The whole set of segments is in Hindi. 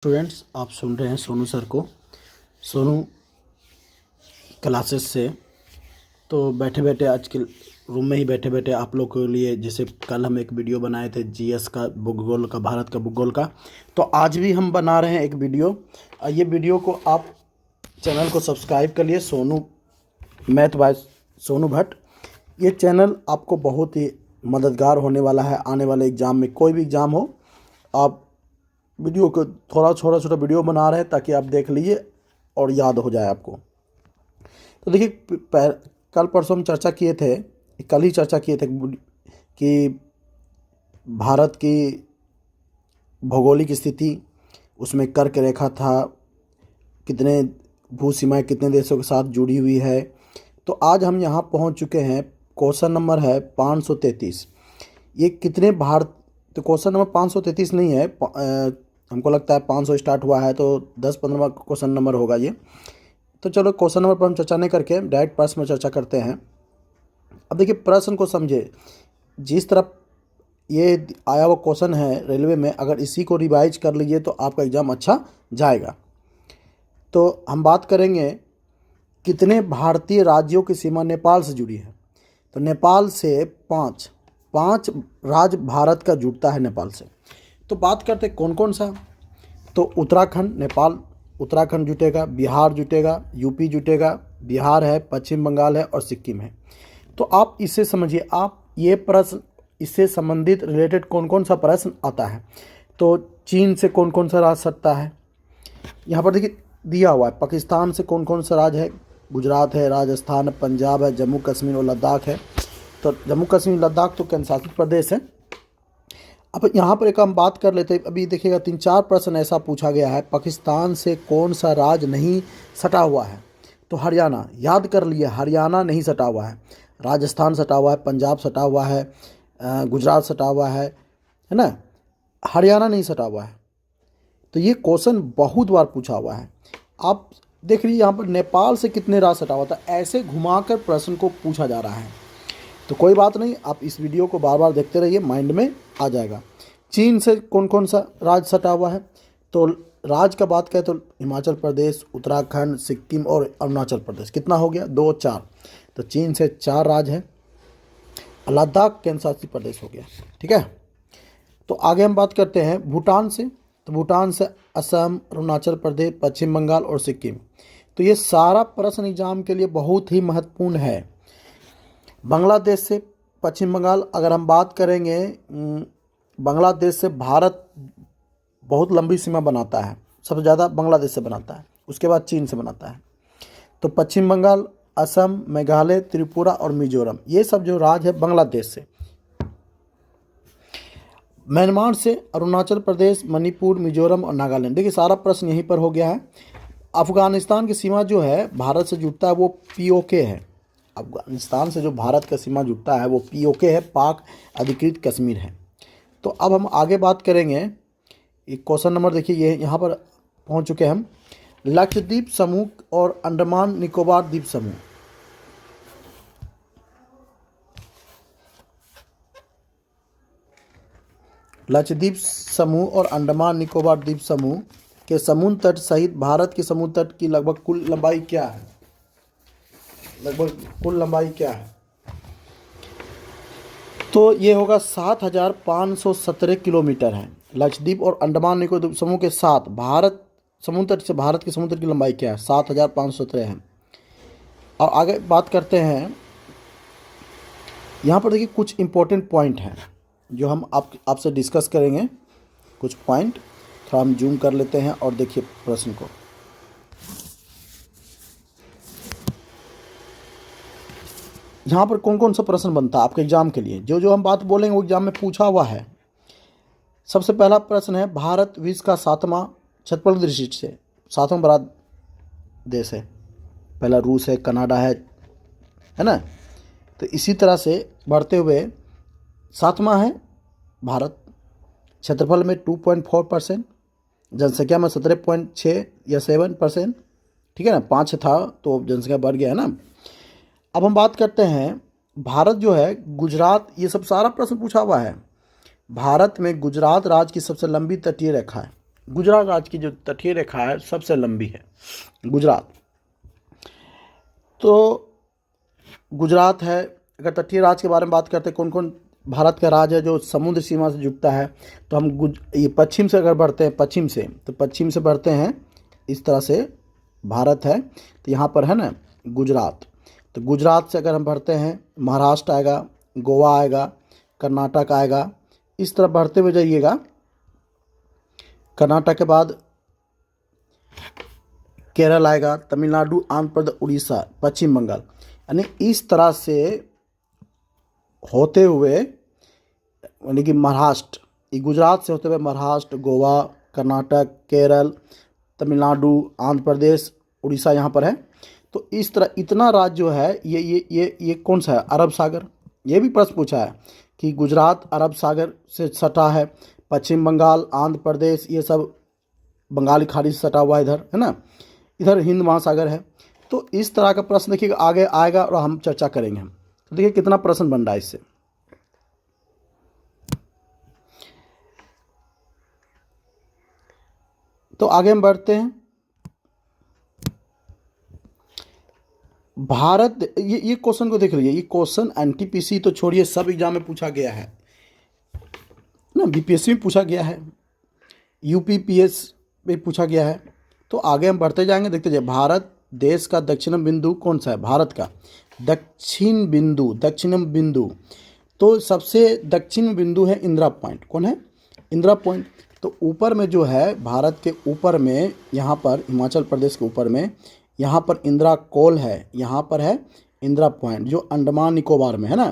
स्टूडेंट्स, आप सुन रहे हैं सोनू सर को। सोनू क्लासेस से। तो बैठे बैठे आज के रूम में ही बैठे बैठे आप लोग के लिए, जैसे कल हम एक वीडियो बनाए थे जीएस का, भूगोल का, भारत का भूगोल का, तो आज भी हम बना रहे हैं एक वीडियो। ये वीडियो को आप चैनल को सब्सक्राइब कर लिए, सोनू मैथ बाय सोनू भट्ट। ये चैनल आपको बहुत ही मददगार होने वाला है। आने वाले एग्ज़ाम में, कोई भी एग्ज़ाम हो, आप वीडियो को थोड़ा छोटा छोटा वीडियो बना रहे हैं ताकि आप देख लीजिए और याद हो जाए आपको। तो देखिए, कल परसों हम चर्चा किए थे, कल ही चर्चा किए थे कि भारत की भौगोलिक स्थिति, उसमें कर्क रेखा था, कितने भू सीमाएँ कितने देशों के साथ जुड़ी हुई है। तो आज हम यहाँ पहुँच चुके हैं। क्वेश्चन नंबर है 533। ये कितने भारत, तो क्वेश्चन नंबर 533 नहीं है, हमको लगता है 500 स्टार्ट हुआ है, तो 10-15वां क्वेश्चन नंबर होगा ये। तो चलो क्वेश्चन नंबर पर हम चर्चा नहीं करके डायरेक्ट प्रश्न में चर्चा करते हैं। अब देखिए, प्रश्न को समझे। जिस तरह ये आया हुआ क्वेश्चन है रेलवे में, अगर इसी को रिवाइज कर लीजिए तो आपका एग्ज़ाम अच्छा जाएगा। तो हम बात करेंगे कितने भारतीय राज्यों की सीमा नेपाल से जुड़ी है। तो नेपाल से पाँच राज्य भारत का जुड़ता है नेपाल से। तो बात करते कौन कौन सा। तो उत्तराखंड, नेपाल उत्तराखंड जुटेगा, बिहार जुटेगा, यूपी जुटेगा, बिहार है, पश्चिम बंगाल है और सिक्किम है। तो आप इससे समझिए, आप ये प्रश्न, इससे संबंधित रिलेटेड कौन कौन सा प्रश्न आता है। तो चीन से कौन कौन सा राज्य सटता है, यहाँ पर देखिए दिया हुआ है। पाकिस्तान से कौन कौन सा राज्य है, गुजरात है, राजस्थान, पंजाब है, जम्मू कश्मीर और लद्दाख है। तो जम्मू कश्मीर लद्दाख तो केंद्र शासित प्रदेश है। अब यहाँ पर एक हम बात कर लेते हैं। अभी देखिएगा 3-4 प्रश्न ऐसा पूछा गया है, पाकिस्तान से कौन सा राज्य नहीं सटा हुआ है। तो हरियाणा, याद कर लिए, हरियाणा नहीं सटा हुआ है। राजस्थान सटा हुआ है, पंजाब सटा हुआ है, गुजरात सटा हुआ है ना, हरियाणा नहीं सटा हुआ है। तो ये क्वेश्चन बहुत बार पूछा हुआ है। आप देख लीजिए यहाँ पर नेपाल से कितने राज्य सटा हुआ था, ऐसे घुमाकर प्रश्न को पूछा जा रहा है। तो कोई बात नहीं, आप इस वीडियो को बार बार देखते रहिए, माइंड में आ जाएगा। चीन से कौन कौन सा राज्य सटा हुआ है। तो राज्य का बात करें तो हिमाचल प्रदेश, उत्तराखंड, सिक्किम और अरुणाचल प्रदेश। कितना हो गया, 2-4। तो चीन से 4 राज्य है। लद्दाख केंद्र शासित प्रदेश हो गया, ठीक है। तो आगे हम बात करते हैं भूटान से। तो भूटान से असम, अरुणाचल प्रदेश, पश्चिम बंगाल और सिक्किम। तो ये सारा प्रश्न एग्जाम के लिए बहुत ही महत्वपूर्ण है। बांग्लादेश से पश्चिम बंगाल, अगर हम बात करेंगे, बांग्लादेश से भारत बहुत लंबी सीमा बनाता है, सबसे ज़्यादा बांग्लादेश से बनाता है, उसके बाद चीन से बनाता है। तो पश्चिम बंगाल, असम, मेघालय, त्रिपुरा और मिजोरम, ये सब जो राज्य है बांग्लादेश से। म्यांमार से अरुणाचल प्रदेश, मणिपुर, मिजोरम और नागालैंड। देखिए सारा प्रश्न यहीं पर हो गया है। अफगानिस्तान की सीमा जो है भारत से जुड़ता है, वो पीओके है। अफगानिस्तान से जो भारत का सीमा जुड़ता है वो पीओके है, पाक अधिकृत कश्मीर है। तो अब हम आगे बात करेंगे। एक क्वेश्चन नंबर देखिए, ये यहाँ पर पहुँच चुके हैं हम। लक्षद्वीप समूह और अंडमान निकोबार द्वीप समूह, लक्षद्वीप समूह और अंडमान निकोबार द्वीप समूह के समुद्र तट सहित भारत के समुद्र तट की लगभग कुल लंबाई क्या है, तो ये होगा 7,517 किलोमीटर है। लक्षद्वीप और अंडमान निकोबार द्वीप समूह के साथ भारत समुद्र तट से भारत के समुद्र की लंबाई क्या है, 7,517 है। और आगे बात करते हैं, यहाँ पर देखिए कुछ इंपॉर्टेंट पॉइंट हैं जो हम आपसे डिस्कस करेंगे। कुछ पॉइंट थोड़ा हम जूम कर लेते हैं और देखिए प्रश्न को। यहाँ पर कौन कौन सा प्रश्न बनता है आपके एग्जाम के लिए, जो जो हम बात बोलेंगे वो एग्जाम में पूछा हुआ है। सबसे पहला प्रश्न है, भारत विश्व का 7वां क्षेत्रफल की दृष्टि से 7वां बड़ा देश है। पहला रूस है, कनाडा है ना। तो इसी तरह से बढ़ते हुए 7वां है भारत, क्षेत्रफल में 2.4%, जनसंख्या में 17.6 या 7%, ठीक है ना। 5 था तो जनसंख्या बढ़ गया है ना। अब हम बात करते हैं भारत जो है, गुजरात, ये सब सारा प्रश्न पूछा हुआ है। भारत में गुजरात राज्य की सबसे लंबी तटीय रेखा है, गुजरात राज्य की जो तटीय रेखा है सबसे लंबी है गुजरात। तो गुजरात है। अगर तटीय राज्य के बारे में बात करते हैं, कौन कौन भारत का राज्य है जो समुद्र सीमा से जुड़ता है, तो हम ये पश्चिम से अगर बढ़ते हैं, पश्चिम से, तो पश्चिम से बढ़ते हैं इस तरह से भारत है, तो यहाँ पर है ना गुजरात। तो गुजरात से अगर हम बढ़ते हैं, महाराष्ट्र आएगा, गोवा आएगा, कर्नाटक आएगा, इस तरह बढ़ते हुए जाइएगा। कर्नाटक के बाद केरल आएगा, तमिलनाडु, आंध्र प्रदेश, उड़ीसा, पश्चिम बंगाल, यानी इस तरह से होते हुए, यानी कि महाराष्ट्र, ये गुजरात से होते हुए महाराष्ट्र, गोवा, कर्नाटक, केरल, तमिलनाडु, आंध्र प्रदेश, उड़ीसा यहाँ पर है। तो इस तरह इतना राज्य जो है ये कौन सा है? अरब सागर। ये भी प्रश्न पूछा है कि गुजरात अरब सागर से सटा है, पश्चिम बंगाल, आंध्र प्रदेश, ये सब बंगाली खाड़ी से सटा हुआ है, इधर है ना, इधर हिंद महासागर है। तो इस तरह का प्रश्न देखिए आगे आएगा और हम चर्चा करेंगे हम। तो देखिए कितना प्रश्न बन रहा है इससे। तो आगे हम बढ़ते हैं। भारत, ये क्वेश्चन को देख लीजिए। ये क्वेश्चन एनटीपीसी तो छोड़िए, सब एग्जाम में पूछा गया है ना, बीपीएससी में पूछा गया है, यूपीपीएस में पूछा गया है। तो आगे हम बढ़ते जाएंगे, देखते जाइए। भारत देश का दक्षिणम बिंदु कौन सा है? भारत का दक्षिणम बिंदु, तो सबसे दक्षिण बिंदु है इंदिरा पॉइंट। कौन है? इंदिरा पॉइंट। तो ऊपर में जो है, भारत के ऊपर में, यहाँ पर हिमाचल प्रदेश के ऊपर में, यहाँ पर इंदिरा कोल है, यहाँ पर है इंदिरा पॉइंट, जो अंडमान निकोबार में है ना,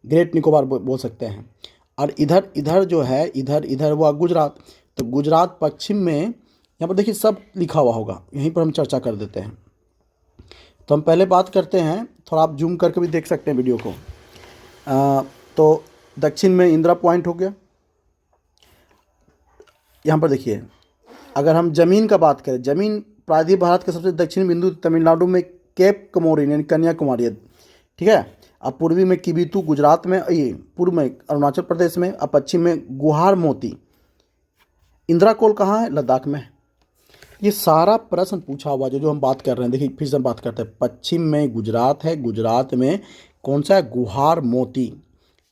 ग्रेट निकोबार बोल सकते हैं। और इधर जो है, इधर हुआ गुजरात। तो गुजरात पश्चिम में, यहाँ पर देखिए सब लिखा हुआ होगा, यहीं पर हम चर्चा कर देते हैं। तो हम पहले बात करते हैं, थोड़ा आप जूम करके भी देख सकते हैं वीडियो को। तो दक्षिण में इंदिरा पॉइंट हो गया। यहाँ पर देखिए, अगर हम ज़मीन का बात करें, ज़मीन प्रायद्वीप भारत का सबसे दक्षिणी बिंदु तमिलनाडु में केप कमोरिन यानी कन्याकुमारी है, ठीक है। अब पूर्वी में किबितू गुजरात में, ये पूर्व में अरुणाचल प्रदेश में, अब पश्चिम में गुहार मोती। इंदिरा कोल कहाँ है? लद्दाख में। ये सारा प्रश्न पूछा हुआ जो हम बात कर रहे हैं। देखिए फिर से हम बात करते हैं, पश्चिम में गुजरात है, गुजरात में कौन सा है? गुहार मोती।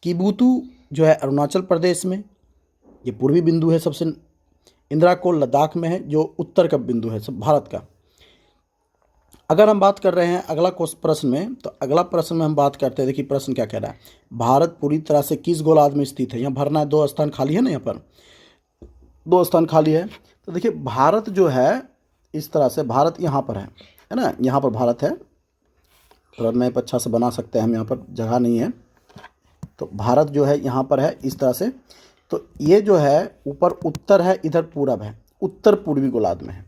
किबुतु जो है अरुणाचल प्रदेश में, ये पूर्वी बिंदु है सबसे। इंदिरा कोल लद्दाख में है, जो उत्तर का बिंदु है सब भारत का। अगर हम बात कर रहे हैं अगला प्रश्न में, तो अगला प्रश्न में हम बात करते हैं। देखिए प्रश्न क्या कह रहा है, भारत पूरी तरह से किस गोलार्ध में स्थित है? यहाँ भरना है, 2 स्थान खाली है ना, यहाँ पर 2 स्थान खाली है। तो देखिए भारत जो है इस तरह से, भारत यहाँ पर है ना, यहाँ पर भारत है। थोड़ा मैप अच्छा से बना सकते हैं हम, यहाँ पर जगह नहीं है। तो भारत जो है यहाँ पर है इस तरह से। तो ये जो है ऊपर उत्तर है, इधर पूरब है, उत्तर पूर्वी गोलार्ध में है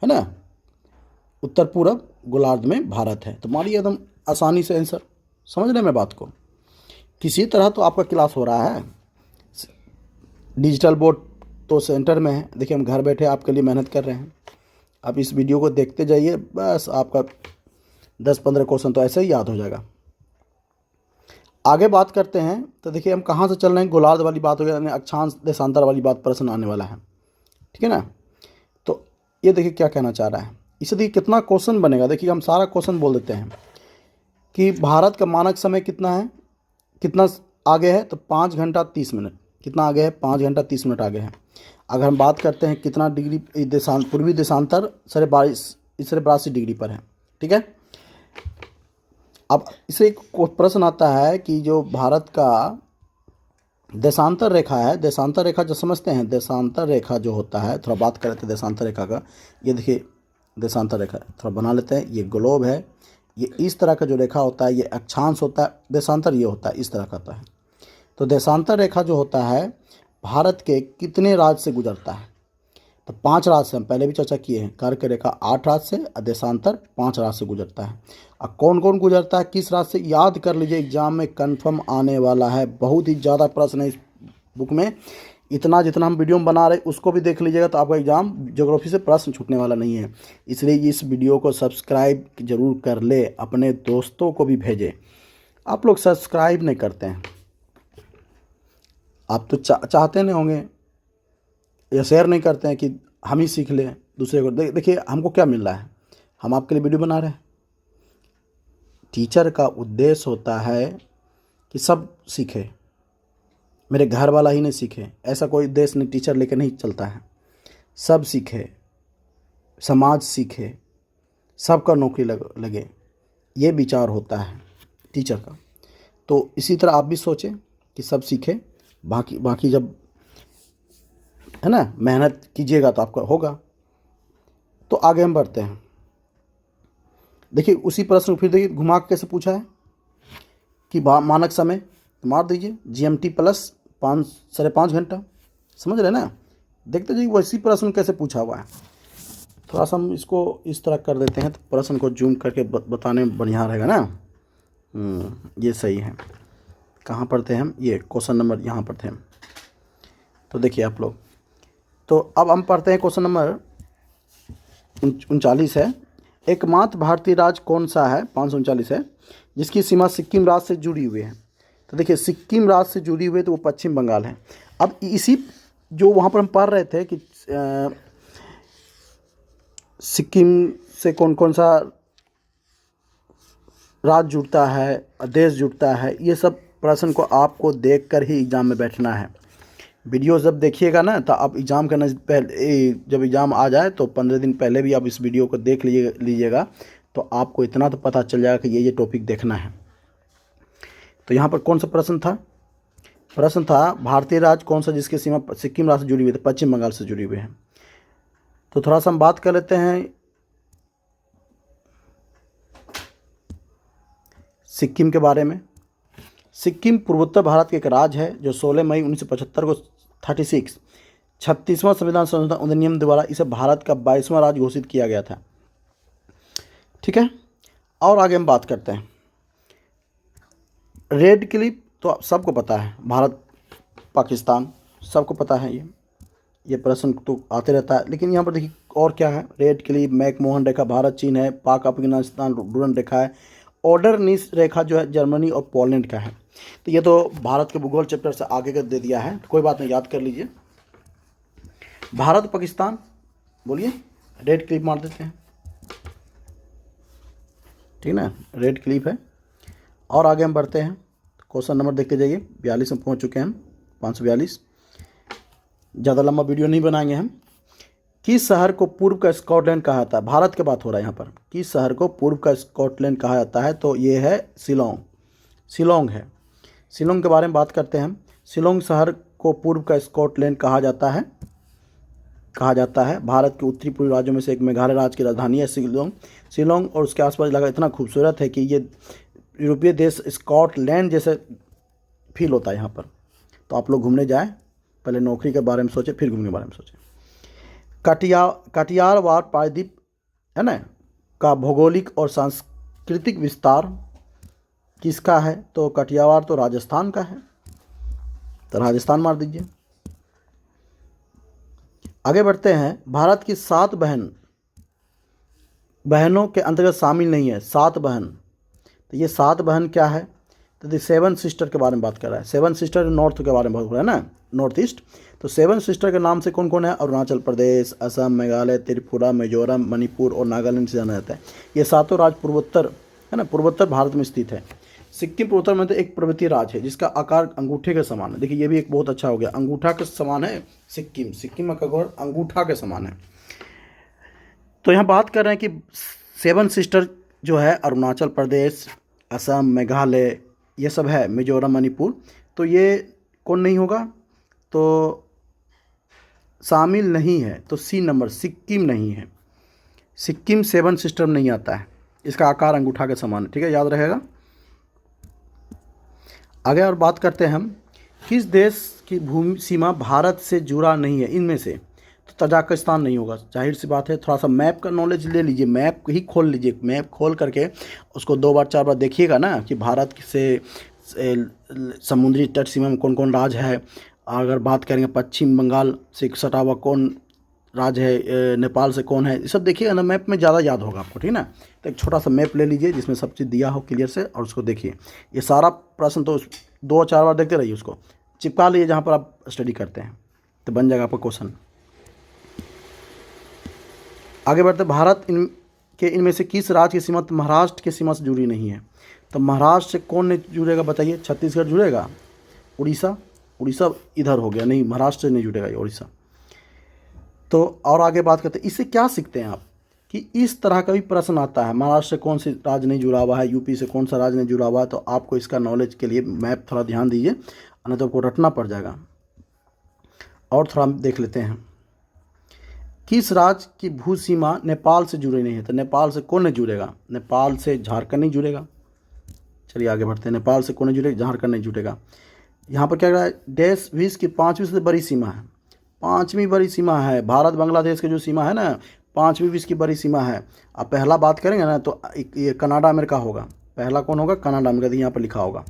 ना, उत्तर पूरब गोलार्ध में भारत है। तो मानिए एकदम आसानी से आंसर समझ रहे हैं मैं बात को। किसी तरह तो आपका क्लास हो रहा है, डिजिटल बोर्ड तो सेंटर में है। देखिए हम घर बैठे आपके लिए मेहनत कर रहे हैं। आप इस वीडियो को देखते जाइए, बस आपका 10-15 क्वेश्चन तो ऐसे ही याद हो जाएगा। आगे बात करते हैं। तो देखिए हम कहाँ से चल रहे हैं, गोलार्ध वाली बात हो गई, अक्षांश देशांतर वाली बात प्रश्न आने वाला है, ठीक है ना। तो ये देखिए क्या कहना चाह रहा है, इसे देखिए कितना क्वेश्चन बनेगा। देखिए हम सारा क्वेश्चन बोल देते हैं कि भारत का मानक समय कितना है, कितना आगे है, तो 5 घंटा 30 मिनट। कितना आगे है? 5 घंटा 30 मिनट आगे है। अगर हम बात करते हैं कितना डिग्री पूर्वी देशांतर 82 डिग्री पर है, ठीक है। अब इसे एक प्रश्न आता है कि जो भारत का देशांतर रेखा है, देशांतर रेखा जो समझते हैं, देशांतर रेखा जो होता है, थोड़ा बात कर लेते हैं देशांतर रेखा का। ये देखिए देशांतर रेखा थोड़ा बना लेते हैं। ये ग्लोब है, ये इस तरह का जो रेखा होता है, ये अक्षांश होता है, देशांतर ये होता है, इस तरह का होता है। तो देशांतर रेखा जो होता है भारत के कितने राज्य से गुजरता है? तो 5 राज्य से हम पहले भी चर्चा किए हैं। कर्क रेखा 8 राज्य से, देशांतर 5 राज्य से गुजरता है। और कौन कौन गुजरता है, किस राज्य से, याद कर लीजिए, एग्जाम में कंफर्म आने वाला है। बहुत ही ज़्यादा प्रश्न है इस बुक में, इतना जितना हम वीडियो में बना रहे उसको भी देख लीजिएगा, तो आपका एग्जाम ज्योग्राफी से प्रश्न छूटने वाला नहीं है। इसलिए इस वीडियो को सब्सक्राइब जरूर कर ले, अपने दोस्तों को भी भेजें। आप लोग सब्सक्राइब नहीं करते हैं, आप तो चाहते नहीं होंगे या शेयर नहीं करते हैं कि हम ही सीख लें दूसरे को। देखिए हमको क्या मिल रहा है, हम आपके लिए वीडियो बना रहे हैं। टीचर का उद्देश्य होता है कि सब सीखे, मेरे घर वाला ही नहीं सीखे, ऐसा कोई उद्देश्य नहीं, टीचर लेकर नहीं चलता है। सब सीखे, समाज सीखे, सबका नौकरी लगे, ये विचार होता है टीचर का। तो इसी तरह आप भी सोचें कि सब सीखे, बाकी जब है ना मेहनत कीजिएगा तो आपका होगा। तो आगे हम बढ़ते हैं। देखिए उसी प्रश्न को फिर देखिए घुमा के कैसे पूछा है कि मानक समय तो मार दीजिए GMT प्लस 5.5 घंटा, समझ रहे ना। देखते जाइए वैसी प्रश्न कैसे पूछा हुआ है। थोड़ा सा हम इसको इस तरह कर देते हैं तो प्रश्न को जूम करके बताने में बढ़िया रहेगा ना। ये सही है। कहाँ पढ़ते हैं हम, ये क्वेश्चन नंबर यहाँ पढ़ते हैं। तो देखिए आप लोग, तो अब हम पढ़ते हैं क्वेश्चन नंबर 39 है। एकमात्र भारतीय राज्य कौन सा है, 539 है, जिसकी सीमा सिक्किम राज्य से जुड़ी हुई है। तो देखिए सिक्किम राज्य से जुड़ी हुई तो वो पश्चिम बंगाल है। अब इसी जो वहाँ पर हम पढ़ रहे थे कि सिक्किम से कौन कौन सा राज्य जुड़ता है, देश जुड़ता है, ये सब प्रश्न को आपको देखकर ही एग्ज़ाम में बैठना है। वीडियो जब देखिएगा ना तो आप एग्ज़ाम करने से पहले, जब एग्ज़ाम आ जाए तो 15 दिन पहले भी आप इस वीडियो को देख लीजिएगा तो आपको इतना तो पता चल जाएगा कि ये टॉपिक देखना है। तो यहाँ पर कौन सा प्रश्न था, प्रश्न था भारतीय राज्य कौन सा जिसकी सीमा सिक्किम राज्य से जुड़ी हुई है, पश्चिम बंगाल से जुड़ी हुई है। तो थोड़ा सा हम बात कर लेते हैं सिक्किम के बारे में। सिक्किम पूर्वोत्तर भारत के एक राज्य है जो 16 मई 1975 को 36वां संविधान संशोधन अधिनियम द्वारा इसे भारत का 22वां राज्य घोषित किया गया था। ठीक है, और आगे हम बात करते हैं रेड क्लिफ। तो सबको पता है, भारत पाकिस्तान सबको पता है, ये प्रश्न तो आते रहता है। लेकिन यहाँ पर देखिए और क्या है, रेड क्लिफ, मैकमोहन रेखा भारत चीन है, पाक अफगानिस्तान डुरन रेखा है, ऑर्डरनीस रेखा जो है जर्मनी और पोलैंड का है। तो ये तो भारत के भूगोल चैप्टर से आगे का दे दिया है, तो कोई बात नहीं, याद कर लीजिए। भारत पाकिस्तान बोलिए, रेड क्लिफ मार देते हैं, ठीक ना, रेड क्लिफ है। और आगे हम बढ़ते हैं, क्वेश्चन नंबर देखते जाइए, 42 में पहुंच चुके हैं हम, 542। ज़्यादा लंबा वीडियो नहीं बनाएंगे हम। किस शहर को पूर्व का स्कॉटलैंड कहा जाता है, भारत की बात हो रहा है यहाँ पर, किस शहर को पूर्व का स्कॉटलैंड कहा जाता है, तो ये है शिलोंग है। शिलोंग के बारे में बात करते हैं हम। शिलोंग शहर को पूर्व का स्कॉटलैंड कहा जाता है। भारत के उत्तरी पूर्वी राज्यों में से एक मेघालय राज्य की राजधानी है शिलोंग और उसके आसपास इलाका इतना खूबसूरत है कि ये यूरोपीय देश स्कॉटलैंड जैसे फील होता है यहाँ पर। तो आप लोग घूमने जाएँ, पहले नौकरी के बारे में सोचें, फिर घूमने के बारे में सोचें। कटियावाड़ प्रायद्वीप है ना का भौगोलिक और सांस्कृतिक विस्तार किसका है, तो कटियावाड़ तो राजस्थान का है, तो राजस्थान मार दीजिए। आगे बढ़ते हैं, भारत की 7 बहनों के अंतर्गत शामिल नहीं है, 7 बहन। तो ये 7 बहन क्या है, तो 7 सिस्टर के बारे में बात कर रहा है। 7 सिस्टर नॉर्थ के बारे में बात हो रहा है ना, नॉर्थ ईस्ट। तो 7 सिस्टर के नाम से कौन कौन है, अरुणाचल प्रदेश, असम, मेघालय, त्रिपुरा, मिजोरम, मणिपुर और नागालैंड से जाना जाता है। ये 7 राज्य पूर्वोत्तर है ना, पूर्वोत्तर भारत में स्थित है। सिक्किम पूर्वोत्तर में तो एक पर्वतीय राज्य है जिसका आकार अंगूठे के समान है। देखिए ये भी एक बहुत अच्छा हो गया, अंगूठा के समान है सिक्किम का आकार अंगूठा के समान है। तो यहाँ बात कर रहे हैं कि 7 सिस्टर जो है अरुणाचल प्रदेश, असम, मेघालय, ये सब है, मिजोरम, मणिपुर। तो ये कौन नहीं होगा, तो शामिल नहीं है, तो C नंबर सिक्किम नहीं है। सिक्किम 7 सिस्टर नहीं आता है, इसका आकार अंगूठा के समान है, ठीक है, याद रहेगा। आगे और बात करते हैं हम, किस देश की भूमि सीमा भारत से जुड़ा नहीं है इनमें से, तो तजाकिस्तान नहीं होगा, जाहिर सी बात है। थोड़ा सा मैप का नॉलेज ले लीजिए, मैप ही खोल लीजिए, मैप खोल करके उसको 2 बार 4 बार देखिएगा ना कि भारत से समुद्री तट सीमा में कौन कौन राज्य है। अगर बात करेंगे पश्चिम बंगाल से सटा हुआ कौन राज्य है, नेपाल से कौन है, ये सब देखिएगा ना, मैप में ज़्यादा याद होगा आपको, ठीक ना। तो एक छोटा सा मैप ले लीजिए जिसमें सब चीज़ दिया हो क्लियर से, और उसको देखिए। ये सारा प्रश्न तो 2-4 बार देखते रहिए, उसको चिपका लीजिए जहाँ पर आप स्टडी करते हैं, तो बन जाएगा आपका क्वेश्चन। आगे बढ़ते, भारत इनमें से किस राज्य की सीमा महाराष्ट्र की सीमा से जुड़ी नहीं है? तो महाराष्ट्र से कौन नहीं जुड़ेगा बताइए? छत्तीसगढ़ जुड़ेगा, उड़ीसा, उड़ीसा इधर हो गया, नहीं महाराष्ट्र से नहीं जुड़ेगा ये उड़ीसा। तो और आगे बात करते हैं, इससे क्या सीखते हैं आप कि इस तरह का भी प्रश्न आता है, महाराष्ट्र से कौन से राज्य नहीं जुड़ा हुआ है, यूपी से कौन सा राज्य नहीं जुड़ा हुआ है, तो आपको इसका नॉलेज के लिए मैप थोड़ा ध्यान दीजिए, नहीं तो आपको रटना पड़ जाएगा। और थोड़ा देख लेते हैं, किस राज्य की भू सीमा नेपाल से जुड़ी नहीं है? तो नेपाल से कौन नहीं जुड़ेगा? नेपाल से झारखंड नहीं जुड़ेगा। चलिए आगे बढ़ते हैं, नेपाल से कौन नहीं जुड़ेगा? झारखंड नहीं जुड़ेगा। यहाँ पर क्या कह रहा है, देश विश्व की 5वीं सबसे बड़ी सीमा है, 5वीं बड़ी सीमा है, भारत बांग्लादेश की जो सीमा है ना, 5वीं विश्व की बड़ी सीमा है। अब पहला बात करेंगे ना तो ये कनाडा अमेरिका होगा, पहला कौन होगा? कनाडा अमेरिका, यहाँ पर लिखा होगा।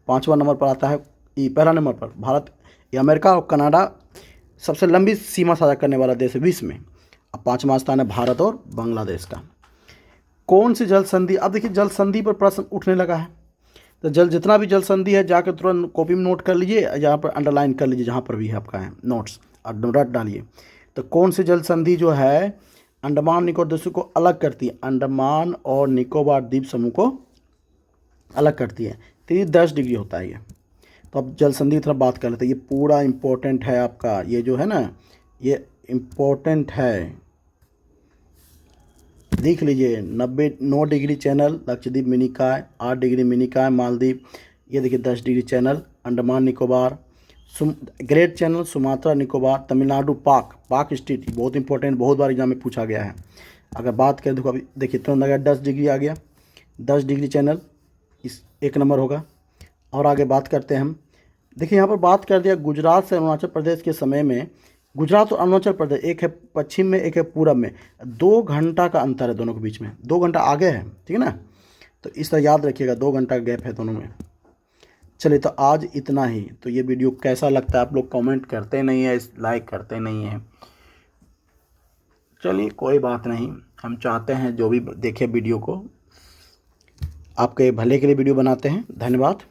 5वां नंबर पर आता है, ये पहला नंबर पर भारत, ये अमेरिका और कनाडा सबसे लंबी सीमा साझा करने वाला देश है विश्व में। अब 5वां स्थान है भारत और बांग्लादेश का। कौन सी जल संधि, अब देखिए जल संधि पर प्रश्न उठने लगा है, तो जितना भी जल संधि है जाकर तुरंत कॉपी में नोट कर लीजिए, यहाँ पर अंडरलाइन कर लीजिए जहाँ पर भी है आपका है नोट्स, और रट डालिए। तो कौन सी जल संधि जो है अंडमान निकोबार द्वीप को अलग करती है? अंडमान और निकोबार द्वीप समूह को अलग करती है, तो ये 10 डिग्री होता है ये। तो अब जल संधि की तरफ बात कर लेते हैं, ये पूरा इम्पोर्टेंट है आपका, ये जो है ना ये इम्पोर्टेंट है, देख लीजिए। 9 degree channel Lakshadweep Minicoy, 8 degree Minicoy Maldives, ये देखिए 10 degree channel Andaman Nicobar, great channel Sumatra Nicobar, Tamil Nadu पाक स्टेट, बहुत इंपॉर्टेंट, बहुत बार एग्जाम में पूछा गया है। अगर बात करें देखो, अभी देखिए तुरंत अगर 10 डिग्री आ गया, 10 डिग्री चैनल इस 1 नंबर होगा। और आगे बात करते हैं हम, देखिए यहाँ पर बात कर दिया गुजरात से अरुणाचल प्रदेश के समय में, गुजरात और अरुणाचल प्रदेश एक है पश्चिम में, एक है पूरब में, 2 घंटा का अंतर है दोनों के बीच में, 2 घंटा आगे है, ठीक है ना। तो इस तरह याद रखिएगा, 2 घंटा का गैप है दोनों में। चलिए तो आज इतना ही। तो ये वीडियो कैसा लगता है? आप लोग कमेंट करते नहीं है, लाइक करते नहीं है। चलिए कोई बात नहीं, हम चाहते हैं जो भी देखे वीडियो को आपके भले के लिए वीडियो बनाते हैं। धन्यवाद।